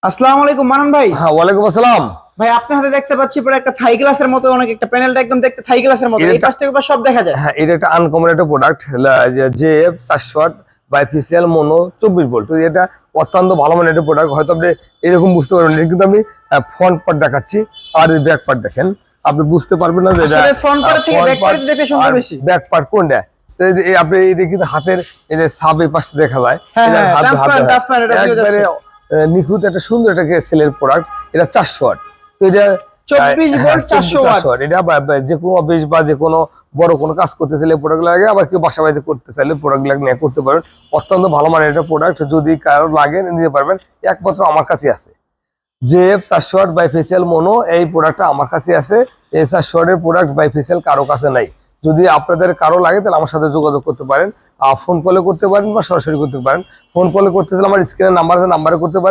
আসসালামু আলাইকুম মানান ভাই। হ্যাঁ, ওয়ালাইকুম আসসালাম। ভাই আপনার হাতে দেখতে পাচ্ছি পুরো একটা থাই গ্লাসের মতো, অনেক একটা প্যানেলটা একদম দেখতে থাই গ্লাসের মতো, এই পাশ থেকে সব দেখা যায়। হ্যাঁ, এটা একটা আনকমন একটা product, JF 400 bifacial mono 24 volt. তো এটা অত্যন্ত ভালো মানের একটা প্রোডাক্ট। হয়তো আপনি এরকম বুঝতে পারবেন না, কিন্তু আমি ফ্রন্ট পার্ট দেখাচ্ছি আর ব্যাক পার্ট দেখেন, আপনি বুঝতে পারবেন না যে এটা আসলে ফ্রন্ট পার্ট থেকে ব্যাক পার্ট দেখতে সুন্দর বেশি। ব্যাক পার্ট কোনটা, তো এই আপনি এটা কিন্তু হাতের এই যে সাবে পাশে দেখা যায়, হ্যাঁ এটা হ্যাঁ, ট্রান্সপারেন্ট এটা বোঝা যাচ্ছে। একবারে নিখুঁত একটা সুন্দর একটা সেলের প্রোডাক্ট। এটা 400 ওয়াট। তো এটা 24 ভোল্ট 400 ওয়াট। এটা যে কোনো অফিস বা যে কোনো বড় কোনো কাজ করতে চাইলে প্রোডাক্ট লাগে, আবার কেউ বাসা বাড়িতে করতে চাইলে প্রোডাক্ট নিয়ে করতে পারবেন। অত্যন্ত ভালো মানের একটা প্রোডাক্ট, যদি কারো লাগে নিতে পারবেন। একমাত্র আমার কাছে আছে জেএফ 400 ওয়াট বাইফেসিয়াল মোনো, এই প্রোডাক্টটা আমার কাছে আছে। এই 400 ওয়াটের প্রোডাক্ট বাইফেসিয়াল কারো কাছে নাই। যদি আপনাদের কারো লাগে তাহলে আমার সাথে যোগাযোগ করতে পারেন, ফোন কলে করতে পারেন বা সরাসরি করতে পারেন। ফোন কলে করতে চাইলে আমার স্ক্রিনের নাম্বার আছে, নাম্বারে করতে পারেন।